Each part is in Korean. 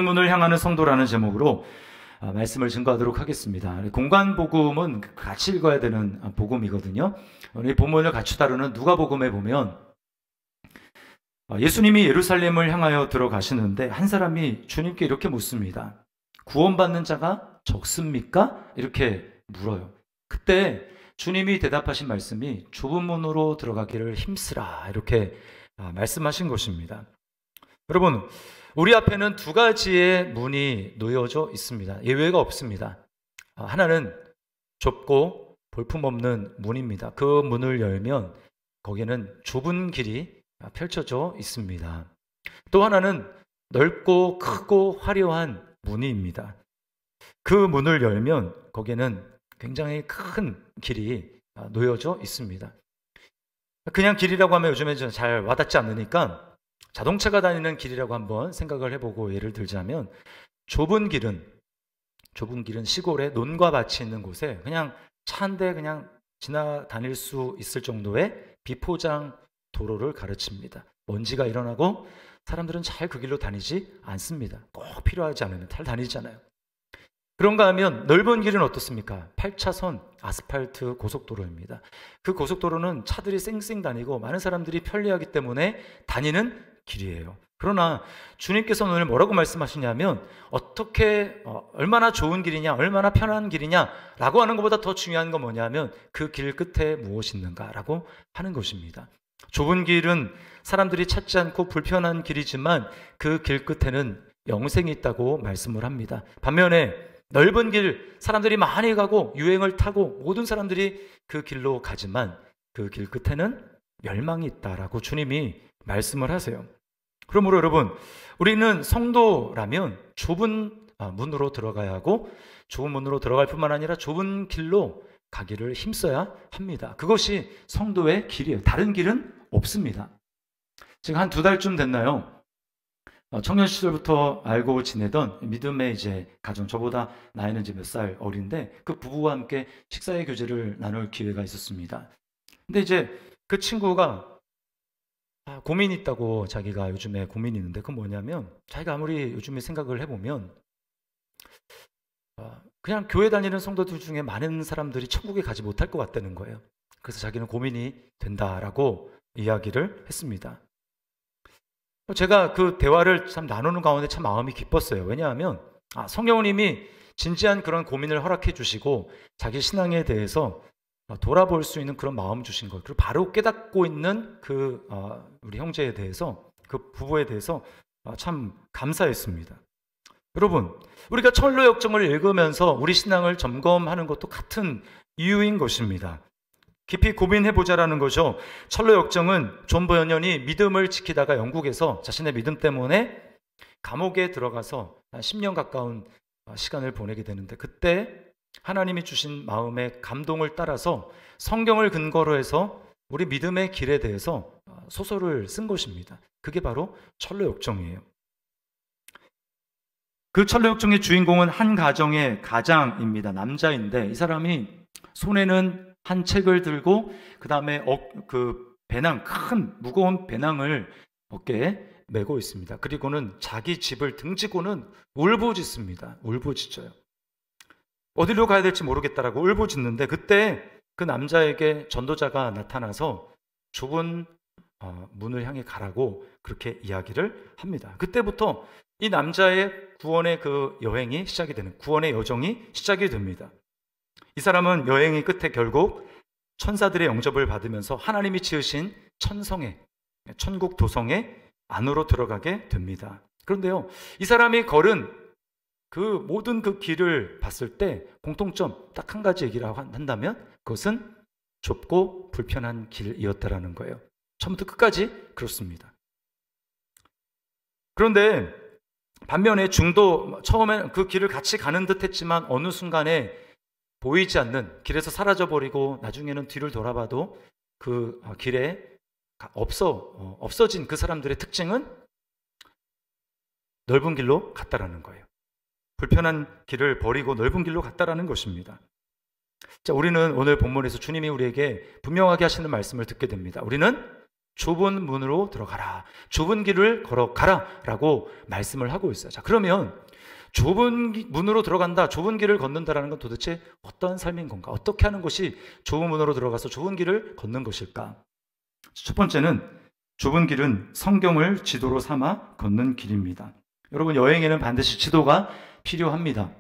문을 향하는 성도라는 제목으로 말씀을 증거하도록 하겠습니다. 공간복음은 같이 읽어야 되는 복음이거든요. 이 본문을 같이 다루는 누가복음에 보면 예수님이 예루살렘을 향하여 들어가시는데 한 사람이 주님께 이렇게 묻습니다. 구원받는 자가 적습니까? 이렇게 물어요. 그때 주님이 대답하신 말씀이 좁은 문으로 들어가기를 힘쓰라 이렇게 말씀하신 것입니다. 여러분, 우리 앞에는 두 가지의 문이 놓여져 있습니다. 예외가 없습니다. 하나는 좁고 볼품없는 문입니다. 그 문을 열면 거기에는 좁은 길이 펼쳐져 있습니다. 또 하나는 넓고 크고 화려한 문입니다. 그 문을 열면 거기에는 굉장히 큰 길이 놓여져 있습니다. 그냥 길이라고 하면 요즘에 잘 와닿지 않으니까 자동차가 다니는 길이라고 한번 생각을 해보고 예를 들자면 좁은 길은 시골에 논과 밭이 있는 곳에 그냥 차 한 대 그냥 지나다닐 수 있을 정도의 비포장 도로를 가르칩니다. 먼지가 일어나고 사람들은 잘 그 길로 다니지 않습니다. 꼭 필요하지 않으면 잘 다니잖아요. 그런가 하면 넓은 길은 어떻습니까? 8차선 아스팔트 고속도로입니다. 그 고속도로는 차들이 쌩쌩 다니고 많은 사람들이 편리하기 때문에 다니는 길이에요. 그러나 주님께서는 오늘 뭐라고 말씀하시냐면 얼마나 좋은 길이냐, 얼마나 편한 길이냐라고 하는 것보다 더 중요한 건 뭐냐면 그 길 끝에 무엇이 있는가라고 하는 것입니다. 좁은 길은 사람들이 찾지 않고 불편한 길이지만 그 길 끝에는 영생이 있다고 말씀을 합니다. 반면에 넓은 길, 사람들이 많이 가고 유행을 타고 모든 사람들이 그 길로 가지만 그 길 끝에는 멸망이 있다라고 주님이 말씀을 하세요. 그러므로 여러분, 우리는 성도라면 좁은 문으로 들어가야 하고 좁은 문으로 들어갈 뿐만 아니라 좁은 길로 가기를 힘써야 합니다. 그것이 성도의 길이에요. 다른 길은 없습니다. 지금 한 2달쯤 됐나요? 청년 시절부터 알고 지내던 믿음의 이제 가정, 저보다 나이는 이제 몇 살 어린데 그 부부와 함께 식사의 교제를 나눌 기회가 있었습니다. 근데 이제 그 친구가 고민이 있다고, 자기가 요즘에 고민이 있는데 그건 뭐냐면 자기가 아무리 요즘에 생각을 해보면 그냥 교회 다니는 성도들 중에 많은 사람들이 천국에 가지 못할 것 같다는 거예요. 그래서 자기는 고민이 된다라고 이야기를 했습니다. 제가 그 대화를 참 나누는 가운데 참 마음이 기뻤어요. 왜냐하면 성령님이 진지한 그런 고민을 허락해 주시고 자기 신앙에 대해서 돌아볼 수 있는 그런 마음 주신 것, 그리고 바로 깨닫고 있는 그 우리 형제에 대해서, 그 부부에 대해서 참 감사했습니다. 여러분, 우리가 철로 역정을 읽으면서 우리 신앙을 점검하는 것도 같은 이유인 것입니다. 깊이 고민해보자라는 거죠. 철로 역정은 존 버연연이 믿음을 지키다가 영국에서 자신의 믿음 때문에 감옥에 들어가서 한 10년 가까운 시간을 보내게 되는데, 그때 하나님이 주신 마음의 감동을 따라서 성경을 근거로 해서 우리 믿음의 길에 대해서 소설을 쓴 것입니다. 그게 바로 철로 역정이에요. 그 철로 역정의 주인공은 한 가정의 가장입니다. 남자인데 이 사람이 손에는 한 책을 들고 그 다음에 그 배낭, 큰 무거운 배낭을 어깨에 메고 있습니다. 그리고는 자기 집을 등지고는 울부짖습니다. 울부짖어요. 어디로 가야 될지 모르겠다라고 울부짖는데 그때 그 남자에게 전도자가 나타나서 좁은 문을 향해 가라고 그렇게 이야기를 합니다. 그때부터 이 남자의 구원의 그 여행이 시작이 되는, 구원의 여정이 시작이 됩니다. 이 사람은 여행의 끝에 결국 천사들의 영접을 받으면서 하나님이 지으신 천성에, 천국 도성에 안으로 들어가게 됩니다. 그런데요, 이 사람이 걸은 그 모든 그 길을 봤을 때 공통점 딱 한 가지 얘기를 한다면 그것은 좁고 불편한 길이었다라는 거예요. 처음부터 끝까지 그렇습니다. 그런데 반면에 처음에 그 길을 같이 가는 듯 했지만 어느 순간에 보이지 않는, 길에서 사라져버리고 나중에는 뒤를 돌아봐도 그 길에 없어진 그 사람들의 특징은 넓은 길로 갔다라는 거예요. 불편한 길을 버리고 넓은 길로 갔다라는 것입니다. 자, 우리는 오늘 본문에서 주님이 우리에게 분명하게 하시는 말씀을 듣게 됩니다. 우리는 좁은 문으로 들어가라. 좁은 길을 걸어가라. 라고 말씀을 하고 있어요. 자, 그러면 좁은 문으로 들어간다, 좁은 길을 걷는다라는 건 도대체 어떤 삶인 건가? 어떻게 하는 것이 좁은 문으로 들어가서 좁은 길을 걷는 것일까? 첫 번째는 좁은 길은 성경을 지도로 삼아 걷는 길입니다. 여러분, 여행에는 반드시 지도가 필요합니다.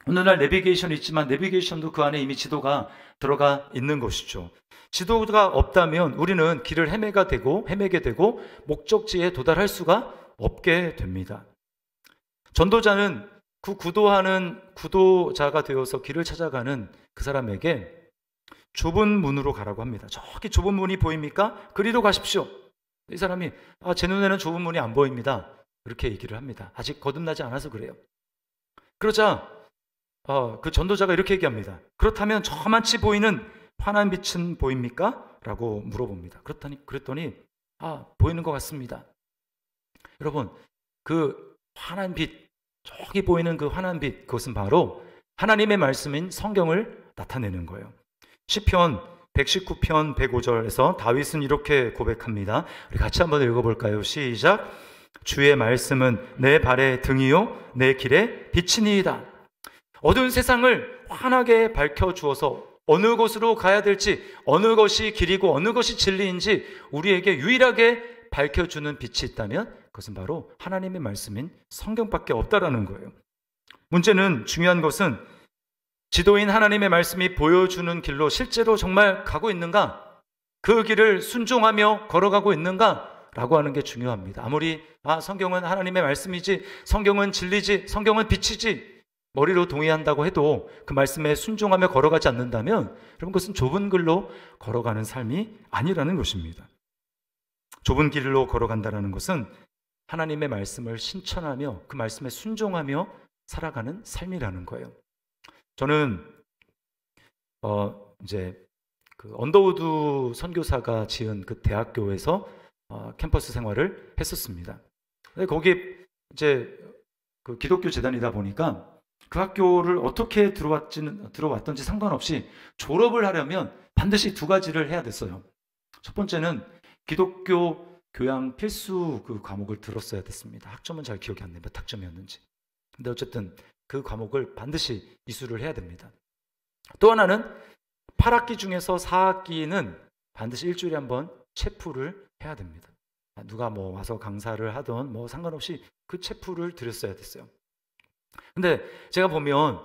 오늘날 내비게이션이 있지만 내비게이션도 그 안에 이미 지도가 들어가 있는 것이죠. 지도가 없다면 우리는 길을 헤매게 되고 목적지에 도달할 수가 없게 됩니다. 전도자는 그 구도자가 되어서 길을 찾아가는 그 사람에게 좁은 문으로 가라고 합니다. 저기 좁은 문이 보입니까? 그리로 가십시오. 이 사람이 제 눈에는 좁은 문이 안 보입니다. 이렇게 얘기를 합니다. 아직 거듭나지 않아서 그래요. 그러자 그 전도자가 이렇게 얘기합니다. 그렇다면 저만치 보이는 환한 빛은 보입니까? 라고 물어봅니다. 그랬더니 보이는 것 같습니다. 여러분, 그 환한 빛, 저기 보이는 그 환한 빛, 그것은 바로 하나님의 말씀인 성경을 나타내는 거예요. 시편 119편 105절에서 다윗은 이렇게 고백합니다. 우리 같이 한번 읽어볼까요? 시작. 주의 말씀은 내 발의 등이요 내 길의 빛이니이다. 어두운 세상을 환하게 밝혀주어서 어느 곳으로 가야 될지, 어느 것이 길이고 어느 것이 진리인지 우리에게 유일하게 밝혀주는 빛이 있다면 그것은 바로 하나님의 말씀인 성경밖에 없다라는 거예요. 문제는, 중요한 것은 지도인 하나님의 말씀이 보여주는 길로 실제로 정말 가고 있는가? 그 길을 순종하며 걸어가고 있는가? 라고 하는 게 중요합니다. 아무리 성경은 하나님의 말씀이지, 성경은 진리지, 성경은 빛이지 머리로 동의한다고 해도 그 말씀에 순종하며 걸어가지 않는다면 여러분, 그것은 좁은 길로 걸어가는 삶이 아니라는 것입니다. 좁은 길로 걸어간다는 것은 하나님의 말씀을 신천하며 그 말씀에 순종하며 살아가는 삶이라는 거예요. 저는 이제 그 언더우드 선교사가 지은 그 대학교에서 캠퍼스 생활을 했었습니다. 거기 이제 그 기독교 재단이다 보니까 그 학교를 어떻게 들어왔던지 상관없이 졸업을 하려면 반드시 두 가지를 해야 됐어요. 첫 번째는 기독교 교양 필수 그 과목을 들었어야 됐습니다. 학점은 잘 기억이 안 나요. 몇 학점이었는지. 근데 어쨌든 그 과목을 반드시 이수를 해야 됩니다. 또 하나는 8학기 중에서 4학기는 반드시 일주일에 한 번 체풀을 해야 됩니다. 누가 와서 강사를 하던 상관없이 그 체풀을 드렸어야 됐어요. 근데 제가 보면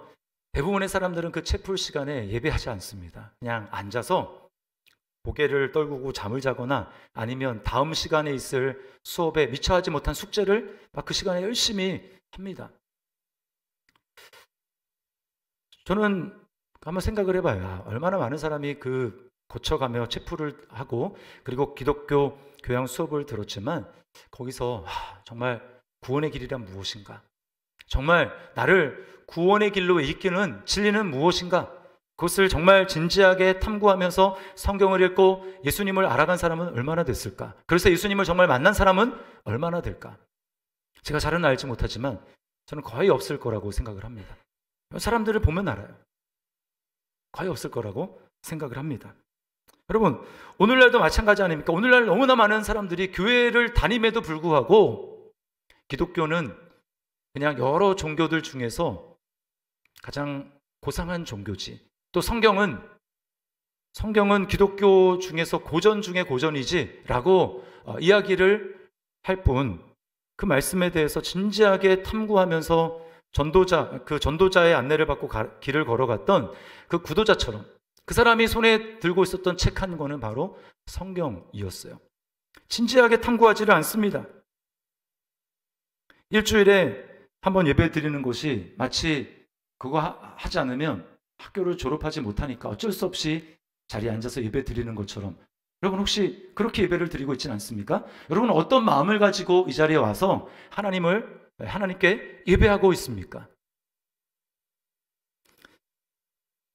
대부분의 사람들은 그 체풀 시간에 예배하지 않습니다. 그냥 앉아서 고개를 떨구고 잠을 자거나 아니면 다음 시간에 있을 수업에 미처 하지 못한 숙제를 막 그 시간에 열심히 합니다. 저는 한번 생각을 해봐요. 얼마나 많은 사람이 그 거쳐가며 체풀을 하고 그리고 기독교 교양 수업을 들었지만 거기서 정말 구원의 길이란 무엇인가? 정말 나를 구원의 길로 이끄는 진리는 무엇인가? 그것을 정말 진지하게 탐구하면서 성경을 읽고 예수님을 알아간 사람은 얼마나 됐을까? 그래서 예수님을 정말 만난 사람은 얼마나 될까? 제가 잘은 알지 못하지만 저는 거의 없을 거라고 생각을 합니다. 사람들을 보면 알아요. 거의 없을 거라고 생각을 합니다. 여러분, 오늘날도 마찬가지 아닙니까? 오늘날 너무나 많은 사람들이 교회를 다님에도 불구하고 기독교는 그냥 여러 종교들 중에서 가장 고상한 종교지. 또 성경은 기독교 중에서 고전 중에 고전이지 라고 이야기를 할 뿐 그 말씀에 대해서 진지하게 탐구하면서 전도자의 안내를 받고 길을 걸어갔던 그 구도자처럼 그 사람이 손에 들고 있었던 책 한 권은 바로 성경이었어요. 진지하게 탐구하지를 않습니다. 일주일에 한번 예배 드리는 것이 마치 그거 하지 않으면 학교를 졸업하지 못하니까 어쩔 수 없이 자리에 앉아서 예배 드리는 것처럼, 여러분 혹시 그렇게 예배를 드리고 있지는 않습니까? 여러분은 어떤 마음을 가지고 이 자리에 와서 하나님께 예배하고 있습니까?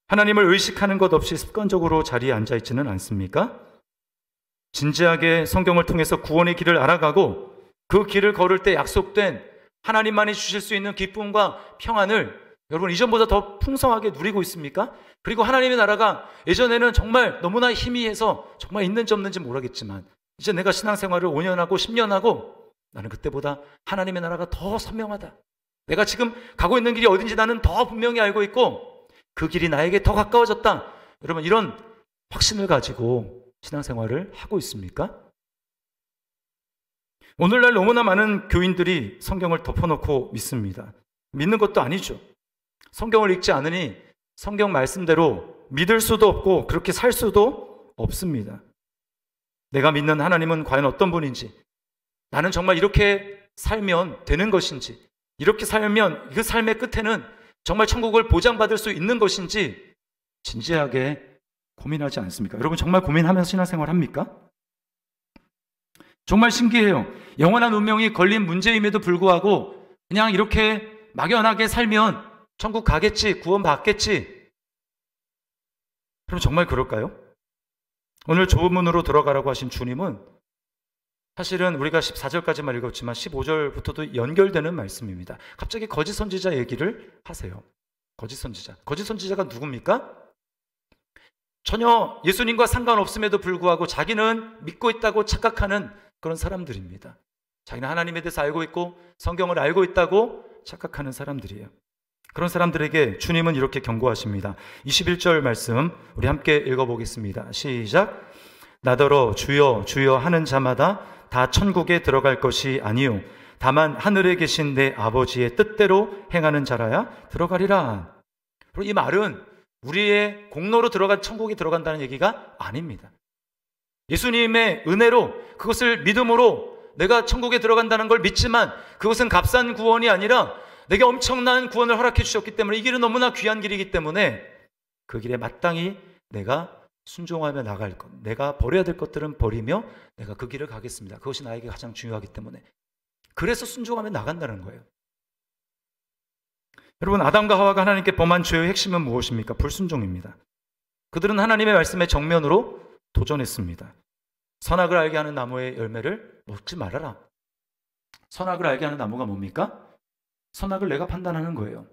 하나님을 의식하는 것 없이 습관적으로 자리에 앉아 있지는 않습니까? 진지하게 성경을 통해서 구원의 길을 알아가고 그 길을 걸을 때 약속된 하나님만이 주실 수 있는 기쁨과 평안을 여러분 이전보다 더 풍성하게 누리고 있습니까? 그리고 하나님의 나라가 예전에는 정말 너무나 희미해서 정말 있는지 없는지 모르겠지만 이제 내가 신앙생활을 5년 하고 10년 하고 나는 그때보다 하나님의 나라가 더 선명하다. 내가 지금 가고 있는 길이 어딘지 나는 더 분명히 알고 있고 그 길이 나에게 더 가까워졌다. 여러분, 이런 확신을 가지고 신앙생활을 하고 있습니까? 오늘날 너무나 많은 교인들이 성경을 덮어놓고 믿습니다. 믿는 것도 아니죠. 성경을 읽지 않으니 성경 말씀대로 믿을 수도 없고 그렇게 살 수도 없습니다. 내가 믿는 하나님은 과연 어떤 분인지, 나는 정말 이렇게 살면 되는 것인지, 이렇게 살면 그 삶의 끝에는 정말 천국을 보장받을 수 있는 것인지 진지하게 고민하지 않습니까? 여러분, 정말 고민하면서 신앙생활 합니까? 정말 신기해요. 영원한 운명이 걸린 문제임에도 불구하고 그냥 이렇게 막연하게 살면 천국 가겠지, 구원 받겠지. 그럼 정말 그럴까요? 오늘 조문으로 들어가라고 하신 주님은 사실은 우리가 14절까지만 읽었지만 15절부터도 연결되는 말씀입니다. 갑자기 거짓 선지자 얘기를 하세요. 거짓 선지자. 거짓 선지자가 누굽니까? 전혀 예수님과 상관없음에도 불구하고 자기는 믿고 있다고 착각하는 그런 사람들입니다. 자기는 하나님에 대해서 알고 있고 성경을 알고 있다고 착각하는 사람들이에요. 그런 사람들에게 주님은 이렇게 경고하십니다. 21절 말씀 우리 함께 읽어보겠습니다. 시작. 나더러 주여 주여 하는 자마다 다 천국에 들어갈 것이 아니요 다만 하늘에 계신 내 아버지의 뜻대로 행하는 자라야 들어가리라. 이 말은 우리의 공로로 들어간 천국에 들어간다는 얘기가 아닙니다. 예수님의 은혜로 그것을 믿음으로 내가 천국에 들어간다는 걸 믿지만 그것은 값싼 구원이 아니라 내게 엄청난 구원을 허락해 주셨기 때문에 이 길은 너무나 귀한 길이기 때문에 그 길에 마땅히 내가 순종하며 나갈 것, 내가 버려야 될 것들은 버리며 내가 그 길을 가겠습니다. 그것이 나에게 가장 중요하기 때문에 그래서 순종하며 나간다는 거예요. 여러분, 아담과 하와가 하나님께 범한 죄의 핵심은 무엇입니까? 불순종입니다. 그들은 하나님의 말씀에 정면으로 도전했습니다. 선악을 알게 하는 나무의 열매를 먹지 말아라. 선악을 알게 하는 나무가 뭡니까? 선악을 내가 판단하는 거예요.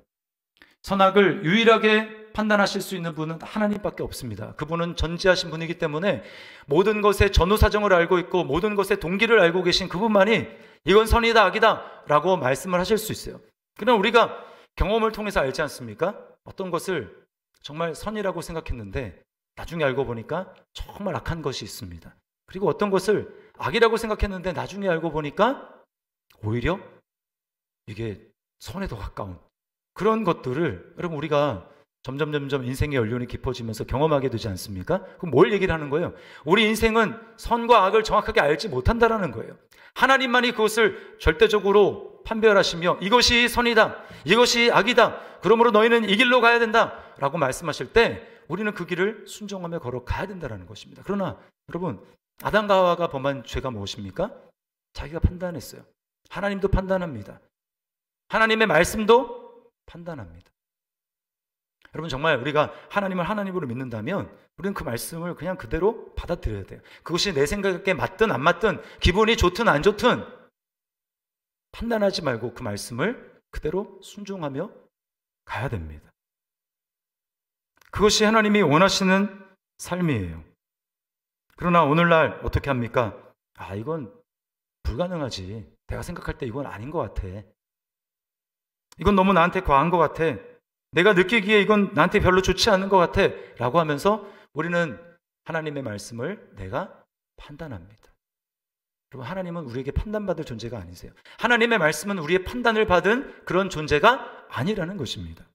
선악을 유일하게 판단하실 수 있는 분은 하나님밖에 없습니다. 그분은 전지하신 분이기 때문에 모든 것의 전후사정을 알고 있고 모든 것의 동기를 알고 계신 그분만이 이건 선이다 악이다 라고 말씀을 하실 수 있어요. 그러나 우리가 경험을 통해서 알지 않습니까? 어떤 것을 정말 선이라고 생각했는데 나중에 알고 보니까 정말 악한 것이 있습니다. 그리고 어떤 것을 악이라고 생각했는데 나중에 알고 보니까 오히려 이게 선에 더 가까운 그런 것들을 여러분 우리가 점점 인생의 연륜이 깊어지면서 경험하게 되지 않습니까? 그럼 뭘 얘기를 하는 거예요? 우리 인생은 선과 악을 정확하게 알지 못한다라는 거예요. 하나님만이 그것을 절대적으로 판별하시며 이것이 선이다, 이것이 악이다, 그러므로 너희는 이 길로 가야 된다 라고 말씀하실 때 우리는 그 길을 순종하며 걸어가야 된다는 것입니다. 그러나 여러분, 아담과 하와가 범한 죄가 무엇입니까? 자기가 판단했어요. 하나님도 판단합니다. 하나님의 말씀도 판단합니다. 여러분, 정말 우리가 하나님을 하나님으로 믿는다면 우리는 그 말씀을 그냥 그대로 받아들여야 돼요. 그것이 내 생각에 맞든 안 맞든 기분이 좋든 안 좋든 판단하지 말고 그 말씀을 그대로 순종하며 가야 됩니다. 그것이 하나님이 원하시는 삶이에요. 그러나 오늘날 어떻게 합니까? 이건 불가능하지. 내가 생각할 때 이건 아닌 것 같아. 이건 너무 나한테 과한 것 같아. 내가 느끼기에 이건 나한테 별로 좋지 않은 것 같아 라고 하면서 우리는 하나님의 말씀을 내가 판단합니다. 여러분, 하나님은 우리에게 판단받을 존재가 아니세요. 하나님의 말씀은 우리의 판단을 받은 그런 존재가 아니라는 것입니다.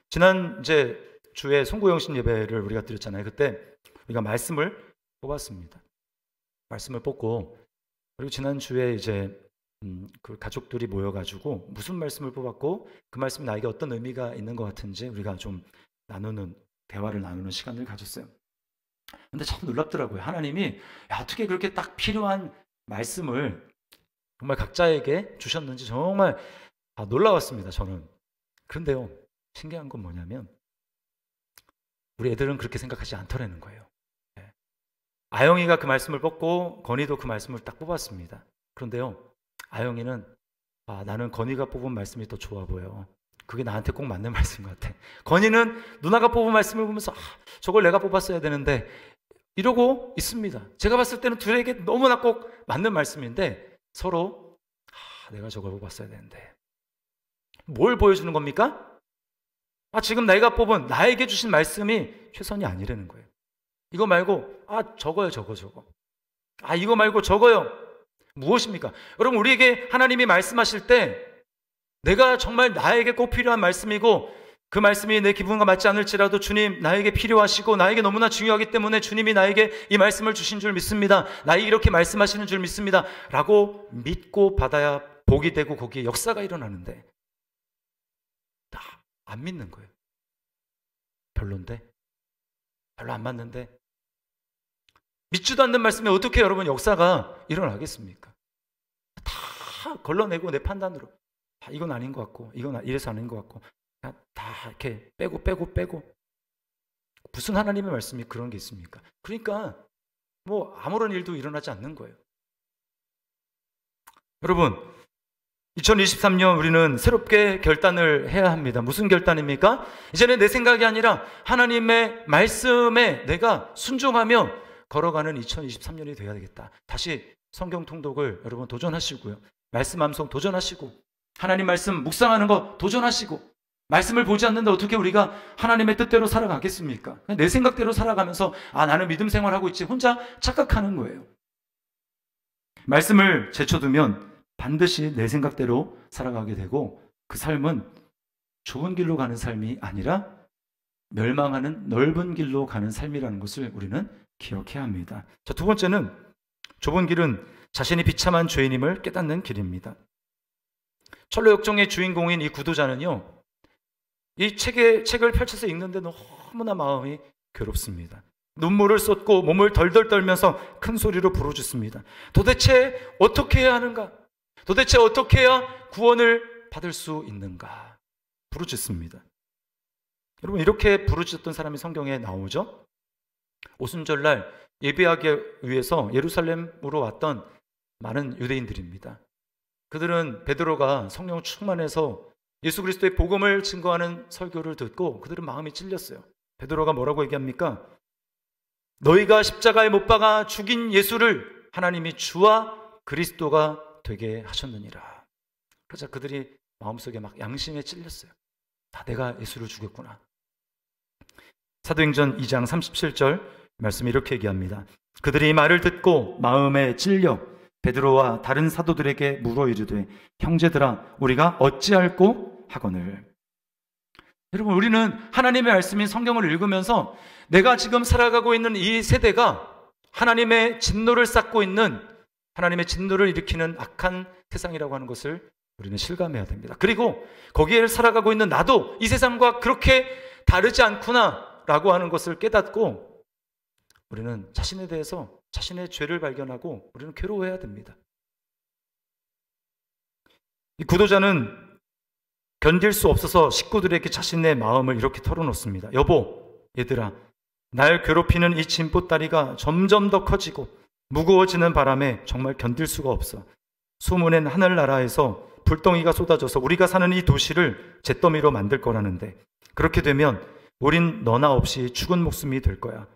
지난 주에 송구영신 예배를 우리가 드렸잖아요. 그때 우리가 말씀을 뽑았습니다. 말씀을 뽑고 그리고 지난 주에 그 가족들이 모여가지고 무슨 말씀을 뽑았고 그 말씀이 나에게 어떤 의미가 있는 것 같은지 우리가 좀 대화를 나누는 시간을 가졌어요. 근데 참 놀랍더라고요. 하나님이 어떻게 그렇게 딱 필요한 말씀을 정말 각자에게 주셨는지 정말 놀라웠습니다. 저는. 그런데요, 신기한 건 뭐냐면 우리 애들은 그렇게 생각하지 않더라는 거예요. 아영이가 그 말씀을 뽑고 건이도 그 말씀을 딱 뽑았습니다. 그런데요, 아영이는 나는 건이가 뽑은 말씀이 더 좋아 보여. 그게 나한테 꼭 맞는 말씀 같아. 건이는 누나가 뽑은 말씀을 보면서 저걸 내가 뽑았어야 되는데 이러고 있습니다. 제가 봤을 때는 둘에게 너무나 꼭 맞는 말씀인데 서로 내가 저걸 뽑았어야 되는데 뭘 보여주는 겁니까? 지금 내가 뽑은 나에게 주신 말씀이 최선이 아니라는 거예요. 이거 말고 저거요 저거 이거 말고 저거요. 무엇입니까? 여러분, 우리에게 하나님이 말씀하실 때 내가 정말 나에게 꼭 필요한 말씀이고 그 말씀이 내 기분과 맞지 않을지라도 주님 나에게 필요하시고 나에게 너무나 중요하기 때문에 주님이 나에게 이 말씀을 주신 줄 믿습니다. 나에게 이렇게 말씀하시는 줄 믿습니다. 라고 믿고 받아야 복이 되고 거기에 역사가 일어나는데 안 믿는 거예요. 별론데? 별로 안 맞는데? 믿지도 않는 말씀에 어떻게 여러분 역사가 일어나겠습니까? 다 걸러내고 내 판단으로 이건 아닌 것 같고 이건 이래서 아닌 것 같고 다 이렇게 빼고 무슨 하나님의 말씀이 그런 게 있습니까? 그러니까 뭐 아무런 일도 일어나지 않는 거예요. 여러분, 2023년 우리는 새롭게 결단을 해야 합니다. 무슨 결단입니까? 이제는 내 생각이 아니라 하나님의 말씀에 내가 순종하며 걸어가는 2023년이 돼야 되겠다. 다시 성경 통독을 여러분 도전하시고요. 말씀 암송 도전하시고 하나님 말씀 묵상하는 거 도전하시고 말씀을 보지 않는데 어떻게 우리가 하나님의 뜻대로 살아가겠습니까? 내 생각대로 살아가면서 나는 믿음 생활하고 있지 혼자 착각하는 거예요. 말씀을 제쳐두면 반드시 내 생각대로 살아가게 되고 그 삶은 좁은 길로 가는 삶이 아니라 멸망하는 넓은 길로 가는 삶이라는 것을 우리는 기억해야 합니다. 자, 두 번째는 좁은 길은 자신이 비참한 죄인임을 깨닫는 길입니다. 철로 역정의 주인공인 이 구도자는요, 이 책을 펼쳐서 읽는데 너무나 마음이 괴롭습니다. 눈물을 쏟고 몸을 덜덜 떨면서 큰 소리로 부르짖습니다. 도대체 어떻게 해야 하는가? 도대체 어떻게 해야 구원을 받을 수 있는가? 부르짖습니다. 여러분, 이렇게 부르짖었던 사람이 성경에 나오죠? 오순절날 예배하기 위해서 예루살렘으로 왔던 많은 유대인들입니다. 그들은 베드로가 성령 충만해서 예수 그리스도의 복음을 증거하는 설교를 듣고 그들은 마음이 찔렸어요. 베드로가 뭐라고 얘기합니까? 너희가 십자가에 못 박아 죽인 예수를 하나님이 주와 그리스도가 되게 하셨느니라. 그러자 그들이 마음속에 막 양심에 찔렸어요. 내가 예수를 죽였구나. 사도행전 2장 37절 말씀이 이렇게 얘기합니다. 그들이 이 말을 듣고 마음에 찔려 베드로와 다른 사도들에게 물어 이르되 형제들아 우리가 어찌할꼬 하거늘. 여러분, 우리는 하나님의 말씀인 성경을 읽으면서 내가 지금 살아가고 있는 이 세대가 하나님의 진노를 쌓고 있는, 하나님의 진노를 일으키는 악한 세상이라고 하는 것을 우리는 실감해야 됩니다. 그리고 거기에 살아가고 있는 나도 이 세상과 그렇게 다르지 않구나 라고 하는 것을 깨닫고 우리는 자신에 대해서 자신의 죄를 발견하고 우리는 괴로워해야 됩니다. 이 구도자는 견딜 수 없어서 식구들에게 자신의 마음을 이렇게 털어놓습니다. 여보, 얘들아, 날 괴롭히는 이 진보다리가 점점 더 커지고 무거워지는 바람에 정말 견딜 수가 없어. 소문엔 하늘나라에서 불덩이가 쏟아져서 우리가 사는 이 도시를 잿더미로 만들 거라는데 그렇게 되면 우린 너나 없이 죽은 목숨이 될 거야.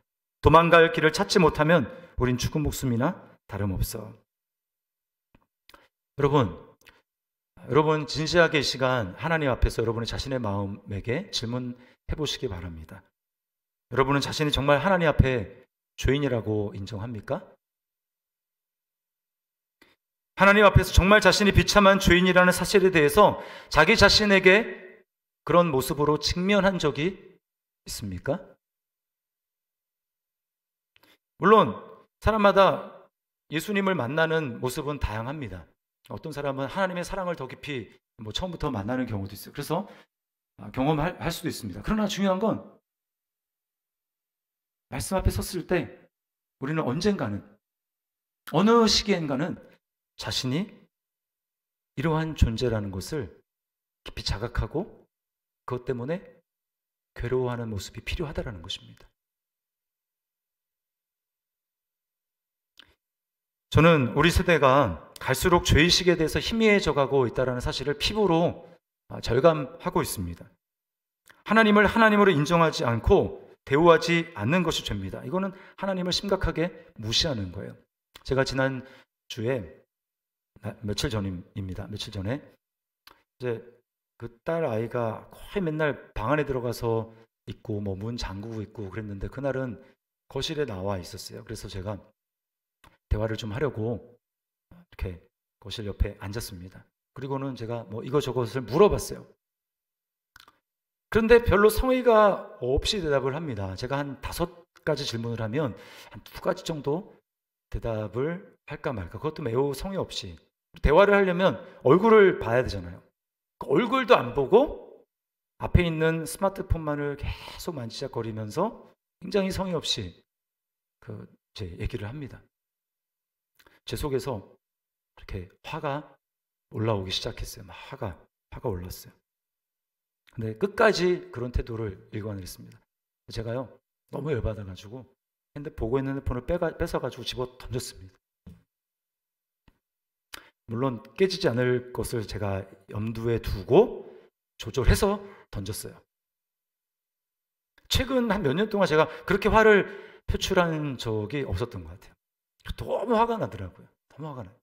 도망갈 길을 찾지 못하면 우린 죽은 목숨이나 다름없어. 여러분 진지하게 이 시간 하나님 앞에서 여러분의 자신의 마음에게 질문해 보시기 바랍니다. 여러분은 자신이 정말 하나님 앞에 죄인이라고 인정합니까? 하나님 앞에서 정말 자신이 비참한 죄인이라는 사실에 대해서 자기 자신에게 그런 모습으로 직면한 적이 있습니까? 물론 사람마다 예수님을 만나는 모습은 다양합니다. 어떤 사람은 하나님의 사랑을 더 깊이 처음부터 만나는 경우도 있어요. 그래서 경험할 수도 있습니다. 그러나 중요한 건 말씀 앞에 섰을 때 우리는 언젠가는 어느 시기엔가는 자신이 이러한 존재라는 것을 깊이 자각하고 그것 때문에 괴로워하는 모습이 필요하다는 것입니다. 저는 우리 세대가 갈수록 죄의식에 대해서 희미해져가고 있다는 사실을 피부로 절감하고 있습니다. 하나님을 하나님으로 인정하지 않고 대우하지 않는 것이 죄입니다. 이거는 하나님을 심각하게 무시하는 거예요. 제가 지난 주에 며칠 전입니다. 며칠 전에 이제 그 딸 아이가 거의 맨날 방 안에 들어가서 있고 뭐 문 잠그고 있고 그랬는데 그날은 거실에 나와 있었어요. 그래서 제가 대화를 좀 하려고 이렇게 거실 옆에 앉았습니다. 그리고는 제가 뭐 이것저것을 물어봤어요. 그런데 별로 성의가 없이 대답을 합니다. 제가 한 5가지 질문을 하면 한 2가지 정도 대답을 할까 말까. 그것도 매우 성의 없이. 대화를 하려면 얼굴을 봐야 되잖아요. 얼굴도 안 보고 앞에 있는 스마트폰만을 계속 만지작거리면서 굉장히 성의 없이 제 얘기를 합니다. 제 속에서 이렇게 화가 올라오기 시작했어요. 막 화가 올랐어요. 근데 끝까지 그런 태도를 일관을 했습니다. 제가요 너무 열받아가지고 보고 있는 핸드폰을 뺏어가지고 집어 던졌습니다. 물론 깨지지 않을 것을 제가 염두에 두고 조절해서 던졌어요. 최근 한 몇 년 동안 제가 그렇게 화를 표출한 적이 없었던 것 같아요. 너무 화가 나더라고요. 너무 화가 나요.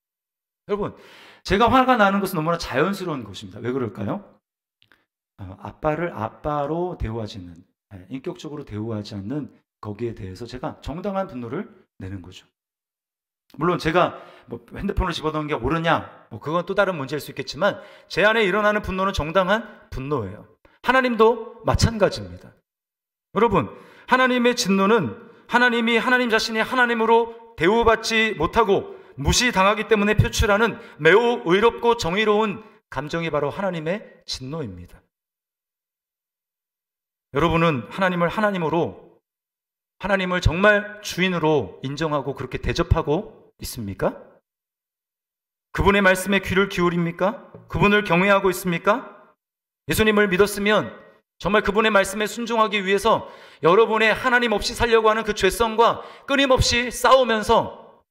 여러분, 제가 화가 나는 것은 너무나 자연스러운 것입니다. 왜 그럴까요? 아빠를 아빠로 대우하지 않는, 인격적으로 대우하지 않는 거기에 대해서 제가 정당한 분노를 내는 거죠. 물론 제가 뭐 핸드폰을 집어넣은 게 옳으냐, 그건 또 다른 문제일 수 있겠지만 제 안에 일어나는 분노는 정당한 분노예요. 하나님도 마찬가지입니다. 여러분, 하나님의 진노는 하나님이 하나님 자신이 하나님으로 대우받지 못하고 무시당하기 때문에 표출하는 매우 의롭고 정의로운 감정이 바로 하나님의 진노입니다. 여러분은 하나님을 하나님으로, 하나님을 정말 주인으로 인정하고 그렇게 대접하고 있습니까? 그분의 말씀에 귀를 기울입니까? 그분을 경외하고 있습니까? 예수님을 믿었으면 정말 그분의 말씀에 순종하기 위해서 여러분의 하나님 없이 살려고 하는 그 죄성과 끊임없이 싸우면서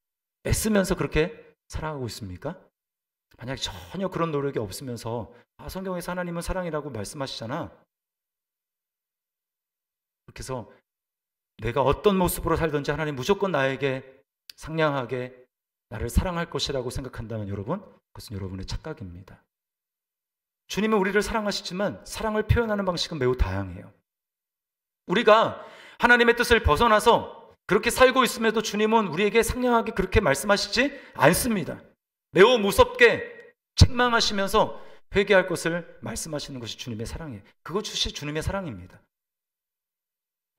애쓰면서 그렇게 살아가고 있습니까? 만약 전혀 그런 노력이 없으면서 성경에서 하나님은 사랑이라고 말씀하시잖아. 그렇게 해서 내가 어떤 모습으로 살든지 하나님 무조건 나에게 상냥하게 나를 사랑할 것이라고 생각한다면 여러분, 그것은 여러분의 착각입니다. 주님은 우리를 사랑하시지만 사랑을 표현하는 방식은 매우 다양해요. 우리가 하나님의 뜻을 벗어나서 그렇게 살고 있음에도 주님은 우리에게 상냥하게 그렇게 말씀하시지 않습니다. 매우 무섭게 책망하시면서 회개할 것을 말씀하시는 것이 주님의 사랑이에요. 그것이 주님의 사랑입니다.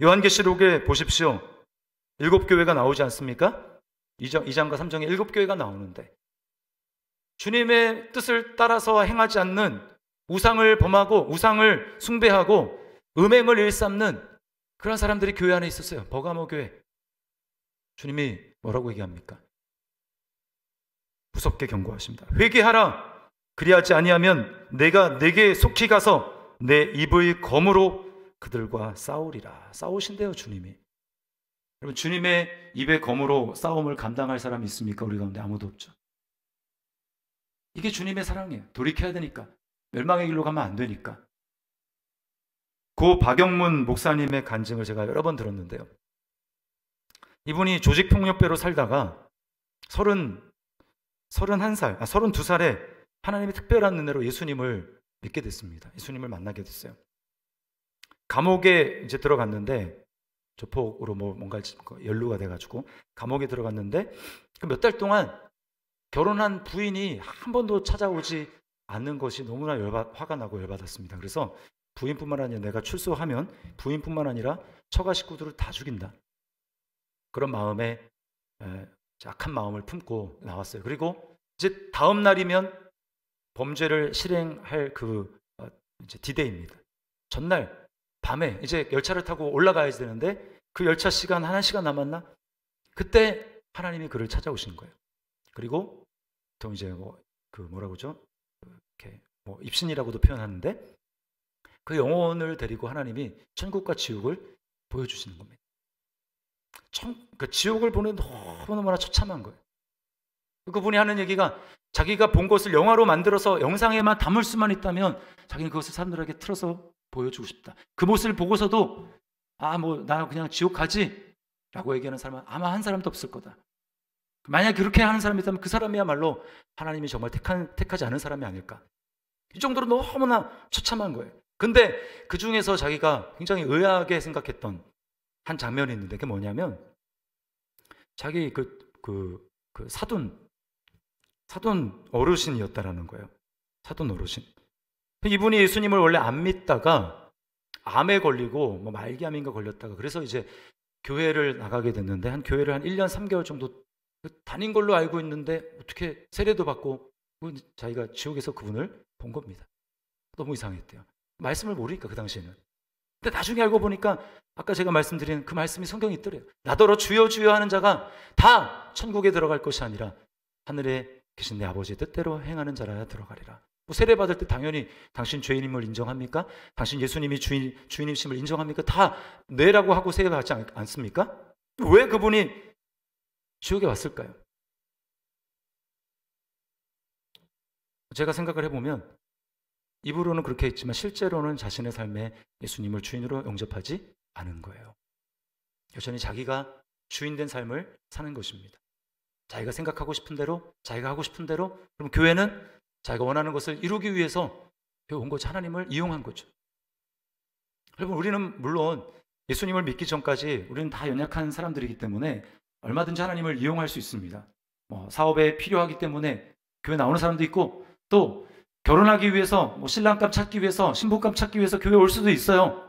요한계시록에 보십시오. 7교회가 나오지 않습니까? 2장과 3장에 7교회가 나오는데 주님의 뜻을 따라서 행하지 않는, 우상을 범하고 우상을 숭배하고 음행을 일삼는 그런 사람들이 교회 안에 있었어요. 버가모 교회. 주님이 뭐라고 얘기합니까? 무섭게 경고하십니다. 회개하라. 그리하지 아니하면 내가 네게 속히 가서 내 입의 검으로 그들과 싸우리라. 싸우신대요, 주님이. 여러분, 주님의 입의 검으로 싸움을 감당할 사람이 있습니까? 우리 가운데 아무도 없죠. 이게 주님의 사랑이에요. 돌이켜야 되니까. 멸망의 길로 가면 안 되니까. 고 박영문 목사님의 간증을 제가 여러 번 들었는데요. 이분이 조직폭력배로 살다가 32살에 하나님의 특별한 은혜로 예수님을 믿게 됐습니다. 예수님을 만나게 됐어요. 감옥에 이제 들어갔는데, 조폭으로 뭔가 연루가 돼가지고 감옥에 들어갔는데 그 몇 달 동안 결혼한 부인이 한 번도 찾아오지 않는 것이 너무나 화가 나고 열받았습니다. 그래서 부인뿐만 아니라 내가 출소하면 부인뿐만 아니라 처가 식구들을 다 죽인다. 그런 마음에 악한 마음을 품고 나왔어요. 그리고 이제 다음 날이면 범죄를 실행할 이제 디데이입니다. 전날 밤에 이제 열차를 타고 올라가야 되는데 그 열차 시간 1시간 남았나? 그때 하나님이 그를 찾아오신 거예요. 그리고 보통 이제 이렇게 입신이라고도 표현하는데 그 영혼을 데리고 하나님이 천국과 지옥을 보여주시는 겁니다. 그 지옥을 보는 너무너무나 처참한 거예요. 그분이 하는 얘기가 자기가 본 것을 영화로 만들어서 영상에만 담을 수만 있다면 자기는 그것을 사람들에게 틀어서 보여주고 싶다. 그 모습을 보고서도 뭐 나 그냥 지옥 가지 라고 얘기하는 사람은 아마 한 사람도 없을 거다. 만약 그렇게 하는 사람이 있다면 그 사람이야말로 하나님이 정말 택하지 않은 사람이 아닐까. 이 정도로 너무나 처참한 거예요. 근데 그 중에서 자기가 굉장히 의아하게 생각했던 한 장면이 있는데 그게 뭐냐면 자기 사돈 어르신이었다라는 거예요. 사돈 어르신. 이분이 예수님을 원래 안 믿다가 암에 걸리고 뭐 말기암인가 걸렸다가 그래서 이제 교회를 나가게 됐는데 한 교회를 한 1년 3개월 정도 다닌 걸로 알고 있는데 어떻게 세례도 받고 자기가 지옥에서 그분을 본 겁니다. 너무 이상했대요. 말씀을 모르니까 그 당시에는. 근데 나중에 알고 보니까 아까 제가 말씀드린 그 말씀이 성경에 있더래요. 나더러 주여 주여 하는 자가 다 천국에 들어갈 것이 아니라 하늘에 계신 내 아버지의 뜻대로 행하는 자라야 들어가리라. 뭐 세례 받을 때 당연히 당신 죄인임을 인정합니까? 당신 예수님이 주인이심을 인정합니까? 다 네라고 하고 세례 받지 않습니까? 왜 그분이 지옥에 왔을까요? 제가 생각을 해보면 입으로는 그렇게 했지만 실제로는 자신의 삶에 예수님을 주인으로 영접하지 않은 거예요. 여전히 자기가 주인된 삶을 사는 것입니다. 자기가 생각하고 싶은 대로, 자기가 하고 싶은 대로. 그럼 교회는 자기가 원하는 것을 이루기 위해서 온 거죠. 하나님을 이용한 거죠. 여러분, 우리는 물론 예수님을 믿기 전까지 우리는 다 연약한 사람들이기 때문에 얼마든지 하나님을 이용할 수 있습니다. 사업에 필요하기 때문에 교회 나오는 사람도 있고, 또 결혼하기 위해서 신랑감 찾기 위해서, 신부감 찾기 위해서 교회 올 수도 있어요.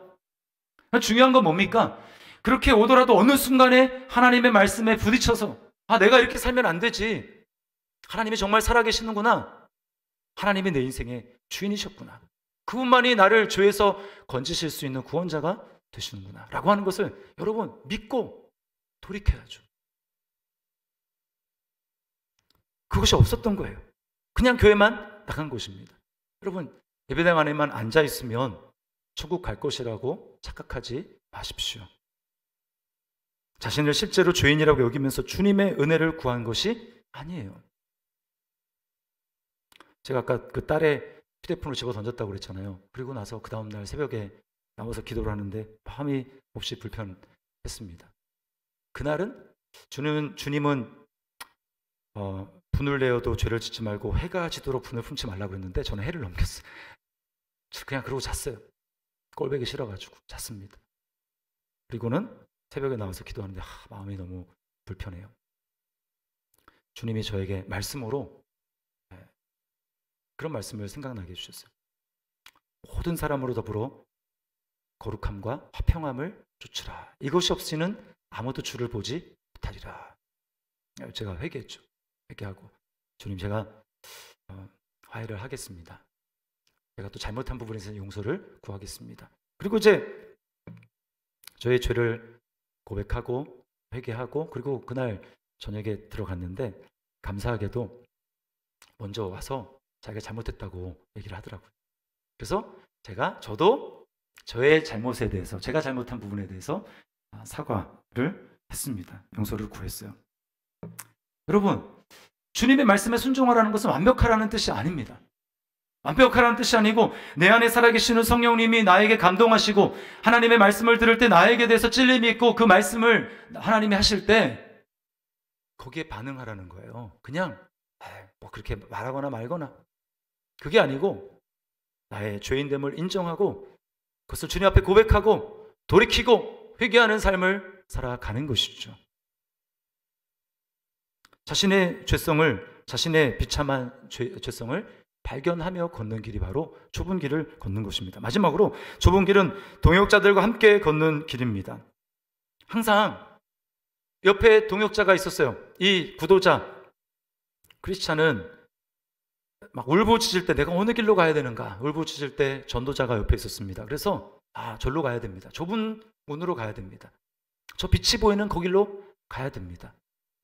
중요한 건 뭡니까? 그렇게 오더라도 어느 순간에 하나님의 말씀에 부딪혀서 내가 이렇게 살면 안 되지. 하나님이 정말 살아계시는구나. 하나님이 내 인생의 주인이셨구나. 그분만이 나를 죄에서 건지실 수 있는 구원자가 되시는구나 라고 하는 것을 여러분 믿고 돌이켜야죠. 그것이 없었던 거예요. 그냥 교회만 나간 것입니다. 여러분, 예배당 안에만 앉아있으면 천국 갈 것이라고 착각하지 마십시오. 자신을 실제로 죄인이라고 여기면서 주님의 은혜를 구한 것이 아니에요. 제가 아까 그 딸의 휴대폰을 집어 던졌다고 그랬잖아요. 그리고 나서 그 다음날 새벽에 나와서 기도를 하는데 밤이 몹시 불편했습니다. 그날은 주님은 분을 내어도 죄를 짓지 말고 해가 지도록 분을 품지 말라고 했는데 저는 해를 넘겼어요. 그냥 그러고 잤어요. 꼴보기 싫어가지고 잤습니다. 그리고는 새벽에 나와서 기도하는데 마음이 너무 불편해요. 주님이 저에게 말씀으로 그런 말씀을 생각나게 해주셨어요. 모든 사람으로 더불어 거룩함과 화평함을 쫓으라. 이것이 없이는 아무도 주를 보지 못하리라. 제가 회개했죠. 회개하고 주님, 제가 화해를 하겠습니다. 제가 또 잘못한 부분에서 용서를 구하겠습니다. 그리고 이제 저의 죄를 고백하고 회개하고 그리고 그날 저녁에 들어갔는데 감사하게도 먼저 와서 자기가 잘못했다고 얘기를 하더라고요. 그래서 저도 저의 잘못에 대해서, 제가 잘못한 부분에 대해서 사과를 했습니다. 용서를 구했어요. 여러분, 주님의 말씀에 순종하라는 것은 완벽하라는 뜻이 아닙니다. 완벽하라는 뜻이 아니고 내 안에 살아계시는 성령님이 나에게 감동하시고 하나님의 말씀을 들을 때 나에게 대해서 찔림이 있고 그 말씀을 하나님이 하실 때 거기에 반응하라는 거예요. 그냥 그렇게 말하거나 말거나 그게 아니고 나의 죄인됨을 인정하고 그것을 주님 앞에 고백하고 돌이키고 회개하는 삶을 살아가는 것이죠. 자신의 죄성을, 자신의 비참한 죄성을 발견하며 걷는 길이 바로 좁은 길을 걷는 것입니다. 마지막으로 좁은 길은 동역자들과 함께 걷는 길입니다. 항상 옆에 동역자가 있었어요. 이 구도자 크리스찬은 막 울부짖을 때 내가 어느 길로 가야 되는가 울부짖을 때 전도자가 옆에 있었습니다. 그래서 절로 가야 됩니다. 좁은 문으로 가야 됩니다. 저 빛이 보이는 거길로 가야 됩니다.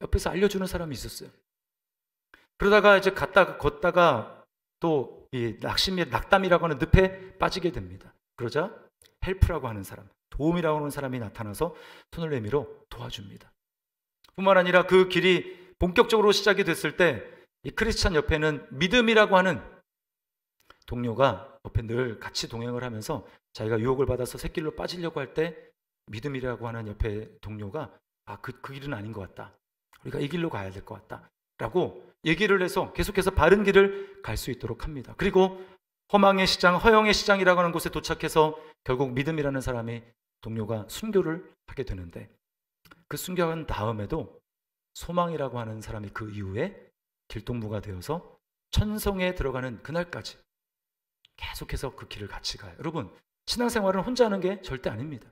옆에서 알려주는 사람이 있었어요. 그러다가 이제 걷다가 또 이 낙담이라고 하는 늪에 빠지게 됩니다. 그러자 헬프라고 하는 사람, 도움이라고 하는 사람이 나타나서 손을 내밀어 도와줍니다. 뿐만 아니라 그 길이 본격적으로 시작이 됐을 때 이 크리스찬 옆에는 믿음이라고 하는 동료가 옆에 늘 같이 동행을 하면서 자기가 유혹을 받아서 새길로 빠지려고 할 때 믿음이라고 하는 옆에 동료가 그 길은 아닌 것 같다. 우리가 이 길로 가야 될 것 같다. 라고 얘기를 해서 계속해서 바른 길을 갈 수 있도록 합니다. 그리고 허망의 시장, 허영의 시장이라고 하는 곳에 도착해서 결국 믿음이라는 사람이 동료가 순교를 하게 되는데 그 순교한 다음에도 소망이라고 하는 사람이 그 이후에 길동무가 되어서 천성에 들어가는 그날까지 계속해서 그 길을 같이 가요. 여러분, 신앙생활은 혼자 하는 게 절대 아닙니다.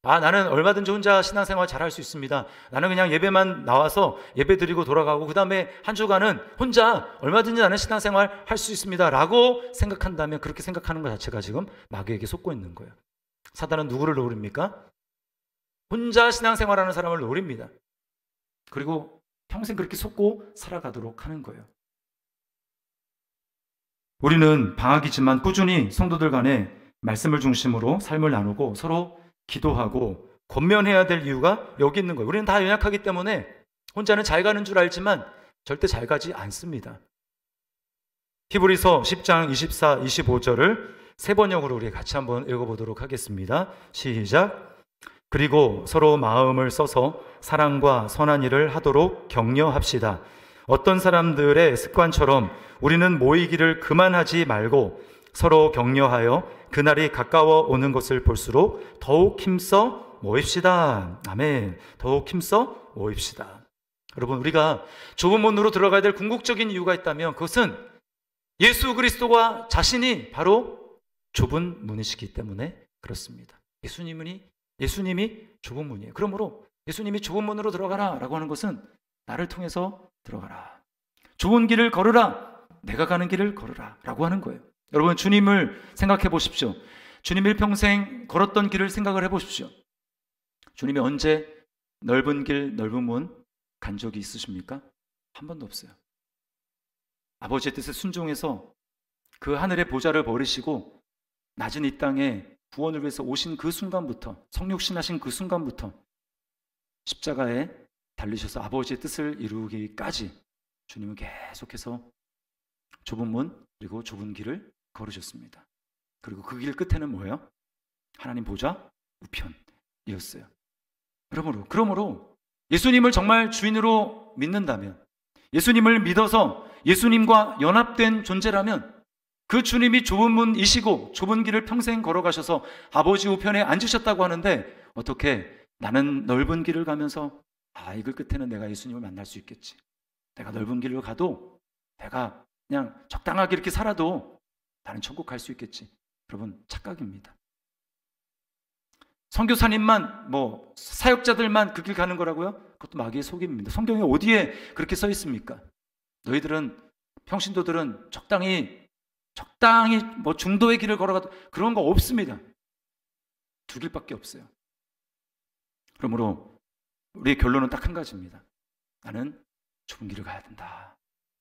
나는 얼마든지 혼자 신앙생활 잘할 수 있습니다. 나는 그냥 예배만 나와서 예배 드리고 돌아가고 그 다음에 한 주간은 혼자 얼마든지 나는 신앙생활 할 수 있습니다 라고 생각한다면 그렇게 생각하는 것 자체가 지금 마귀에게 속고 있는 거예요. 사단은 누구를 노립니까? 혼자 신앙생활하는 사람을 노립니다. 그리고 평생 그렇게 속고 살아가도록 하는 거예요. 우리는 방학이지만 꾸준히 성도들 간에 말씀을 중심으로 삶을 나누고 서로 기도하고 권면해야 될 이유가 여기 있는 거예요. 우리는 다 연약하기 때문에 혼자는 잘 가는 줄 알지만 절대 잘 가지 않습니다. 히브리서 10장 24, 25절을 세 번역으로 우리 같이 한번 읽어보도록 하겠습니다. 시작. 그리고 서로 마음을 써서 사랑과 선한 일을 하도록 격려합시다. 어떤 사람들의 습관처럼 우리는 모이기를 그만하지 말고 서로 격려하여 그날이 가까워 오는 것을 볼수록 더욱 힘써 모입시다. 아멘. 더욱 힘써 모입시다. 여러분, 우리가 좁은 문으로 들어가야 될 궁극적인 이유가 있다면 그것은 예수 그리스도가 자신이 바로 좁은 문이시기 때문에 그렇습니다. 예수님이 좁은 문이에요. 그러므로 예수님이 좁은 문으로 들어가라 라고 하는 것은 나를 통해서 들어가라. 좁은 길을 걸으라. 내가 가는 길을 걸으라 라고 하는 거예요. 여러분, 주님을 생각해 보십시오. 주님 일평생 걸었던 길을 생각을 해 보십시오. 주님이 언제 넓은 길, 넓은 문 간 적이 있으십니까? 한 번도 없어요. 아버지의 뜻에 순종해서 그 하늘의 보좌를 버리시고 낮은 이 땅에 구원을 위해서 오신 그 순간부터, 성육신하신 그 순간부터 십자가에 달리셔서 아버지의 뜻을 이루기까지 주님은 계속해서 좁은 문 그리고 좁은 길을 걸으셨습니다. 그리고 그 길 끝에는 뭐예요? 하나님 보좌 우편이었어요. 그러므로 예수님을 정말 주인으로 믿는다면, 예수님을 믿어서 예수님과 연합된 존재라면 그 주님이 좁은 문이시고 좁은 길을 평생 걸어가셔서 아버지 우편에 앉으셨다고 하는데 어떻게 나는 넓은 길을 가면서 이 길 끝에는 내가 예수님을 만날 수 있겠지. 내가 넓은 길을 가도 내가 그냥 적당하게 이렇게 살아도 나는 천국 갈 수 있겠지. 여러분, 착각입니다. 선교사님만 사역자들만 그 길 가는 거라고요? 그것도 마귀의 속임입니다. 성경에 어디에 그렇게 써 있습니까? 너희들은 평신도들은 적당히 중도의 길을 걸어가도 그런 거 없습니다. 두 길밖에 없어요. 그러므로 우리의 결론은 딱 한 가지입니다. 나는 좁은 길을 가야 된다.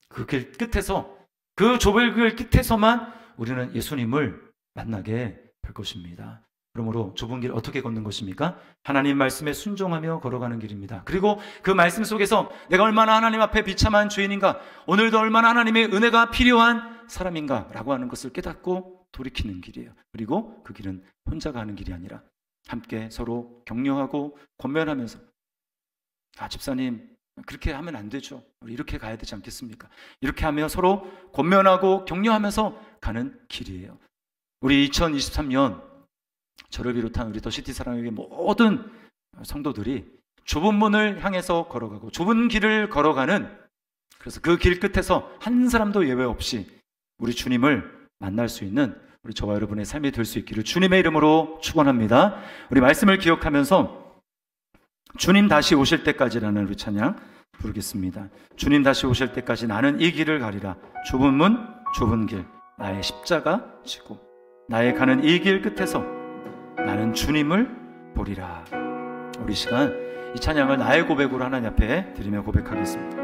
그 길 끝에서, 그 좁은 길 끝에서만 우리는 예수님을 만나게 될 것입니다. 그러므로 좁은 길 어떻게 걷는 것입니까? 하나님 말씀에 순종하며 걸어가는 길입니다. 그리고 그 말씀 속에서 내가 얼마나 하나님 앞에 비참한 죄인인가, 오늘도 얼마나 하나님의 은혜가 필요한 사람인가 라고 하는 것을 깨닫고 돌이키는 길이에요. 그리고 그 길은 혼자 가는 길이 아니라 함께 서로 격려하고 권면하면서 집사님 그렇게 하면 안 되죠. 우리 이렇게 가야 되지 않겠습니까? 이렇게 하며 서로 권면하고 격려하면서 가는 길이에요. 우리 2023년 저를 비롯한 우리 더시티 사랑의 모든 성도들이 좁은 문을 향해서 걸어가고 좁은 길을 걸어가는, 그래서 그 길 끝에서 한 사람도 예외 없이 우리 주님을 만날 수 있는 우리 저와 여러분의 삶이 될 수 있기를 주님의 이름으로 축원합니다. 우리 말씀을 기억하면서 주님 다시 오실 때까지라는 우리 찬양 부르겠습니다. 주님 다시 오실 때까지 나는 이 길을 가리라. 좁은 문, 좁은 길, 나의 십자가 지고 나의 가는 이 길 끝에서 나는 주님을 보리라. 우리 시간 이 찬양을 나의 고백으로 하나님 앞에 드리며 고백하겠습니다.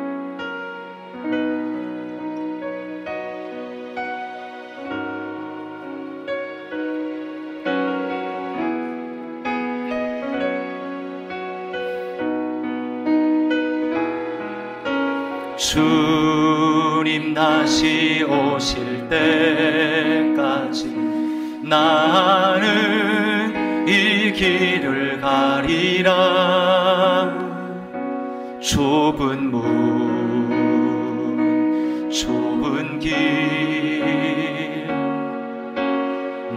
주님 다시 오실 때까지 나는 이 길을 가리라. 좁은 문, 좁은 길,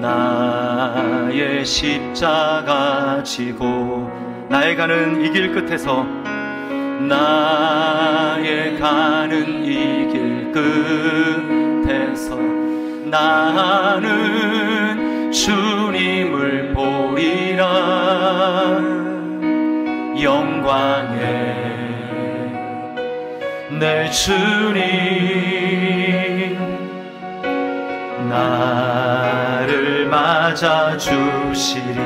나의 십자가 지고, 나의 가는 이 길 끝에서, 나의 가는 이 길 끝에서 나는 주님을 보리라. 영광의 내 주님, 나를 맞아주시리.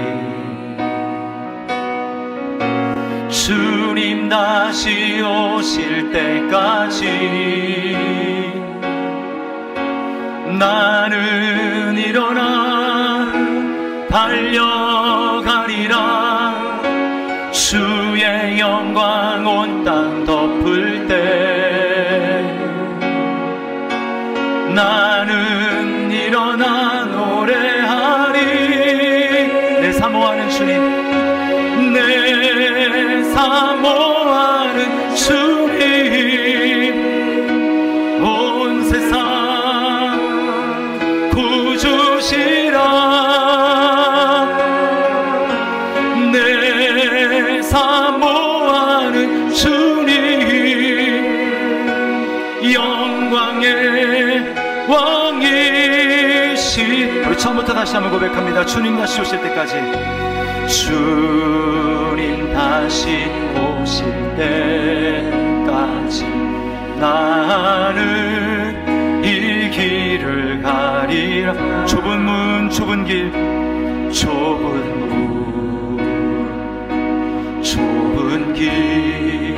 주님 다시 오실 때까지 나는 일어나 달려가리라. 주의 영광 온 땅 덮을 때 나는 일어나 노래하리. 내 사모하는 주님, 내 사모하는 주님, 온 세상 구주시라. 내 사모하는 주님, 영광의 왕이시. 우리 처음부터 다시 한번 고백합니다. 주님 다시 오실 때까지, 주님 다시 오실 때까지 나는 이 길을 가리라. 좁은 문, 좁은 길, 좁은 문, 좁은 길,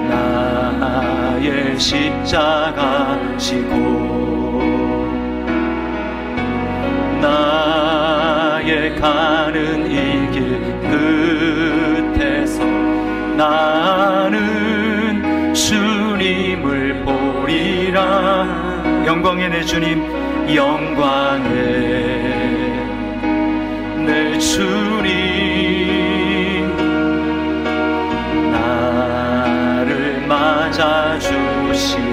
나의 십자가 지고 나의 가는 이 길 끝에서 나는 주님을 보리라. 영광의 내 주님, 영광의 내 주님, 나를 맞아주시리.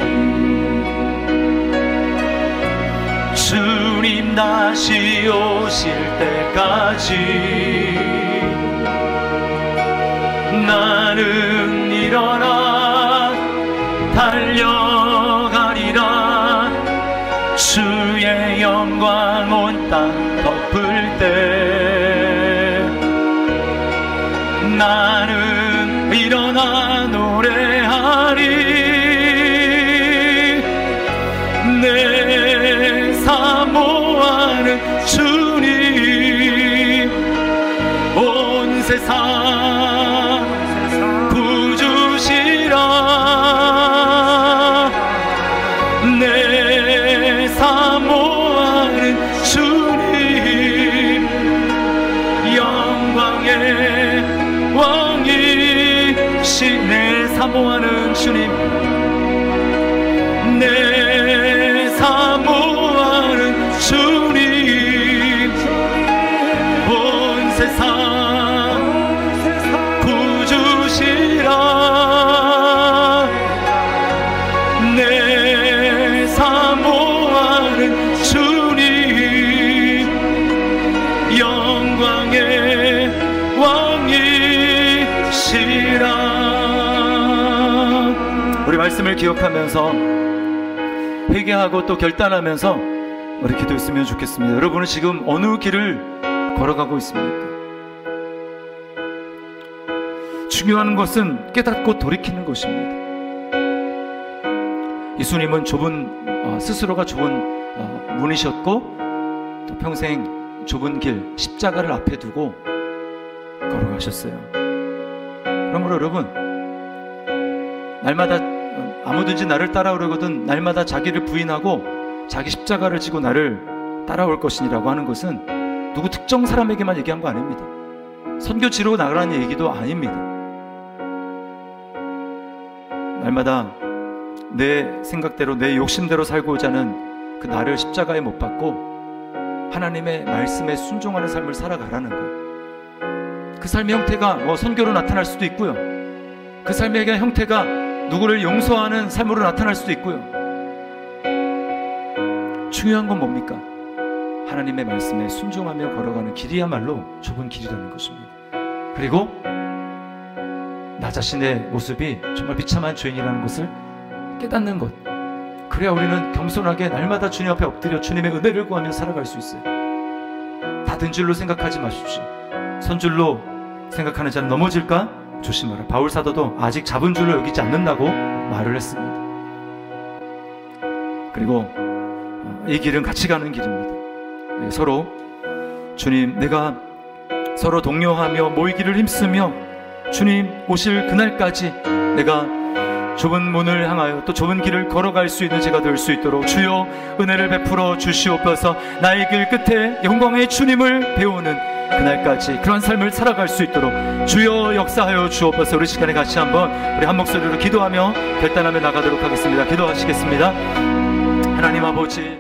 주님 다시 오실 때까지 나는 일어나 달려가리라. 주의 영광 온 땅 덮을 때 나는 일어나 노래하리. 내 사모하는 주님, 온 세상 구주시라. 내 사모하는 주님, 영광의 왕이시. 내 사모하는 주님, 내 사모하는 주님, 온 세상 구주시라. 내 사모하는 주님, 영광의 왕이시라. 우리 말씀을 기억하면서 회개하고 또 결단하면서 우리 기도했으면 좋겠습니다. 여러분은 지금 어느 길을 걸어가고 있습니까? 중요한 것은 깨닫고 돌이키는 것입니다. 예수님은 스스로가 좁은 문이셨고 또 평생 좁은 길, 십자가를 앞에 두고 걸어가셨어요. 그러므로 여러분, 날마다 아무든지 나를 따라오려거든 날마다 자기를 부인하고 자기 십자가를 지고 나를 따라올 것이니라고 하는 것은 누구 특정 사람에게만 얘기한 거 아닙니다. 선교 지로 나가라는 얘기도 아닙니다. 날마다 내 생각대로 내 욕심대로 살고자 하는 그 나를 십자가에 못 박고 하나님의 말씀에 순종하는 삶을 살아가라는 거예요. 그 삶의 형태가 선교로 나타날 수도 있고요. 그 삶의 형태가 누구를 용서하는 삶으로 나타날 수도 있고요. 중요한 건 뭡니까? 하나님의 말씀에 순종하며 걸어가는 길이야말로 좁은 길이라는 것입니다. 그리고 나 자신의 모습이 정말 비참한 죄인이라는 것을 깨닫는 것. 그래야 우리는 겸손하게 날마다 주님 앞에 엎드려 주님의 은혜를 구하며 살아갈 수 있어요. 다 된 줄로 생각하지 마십시오. 선줄로 생각하는 자는 넘어질까? 조심하라. 바울 사도도 아직 잡은 줄로 여기지 않는다고 말을 했습니다. 그리고 이 길은 같이 가는 길입니다. 서로 주님, 내가 서로 독려하며 모이기를 힘쓰며 주님 오실 그날까지 내가 좁은 문을 향하여 또 좁은 길을 걸어갈 수 있는 제가 될 수 있도록 주여 은혜를 베풀어 주시옵소서. 나의 길 끝에 영광의 주님을 배우는 그날까지 그런 삶을 살아갈 수 있도록 주여 역사하여 주옵소서. 우리 시간에 같이 한번 우리 한 목소리로 기도하며 결단하며 나가도록 하겠습니다. 기도하시겠습니다. 하나님 아버지,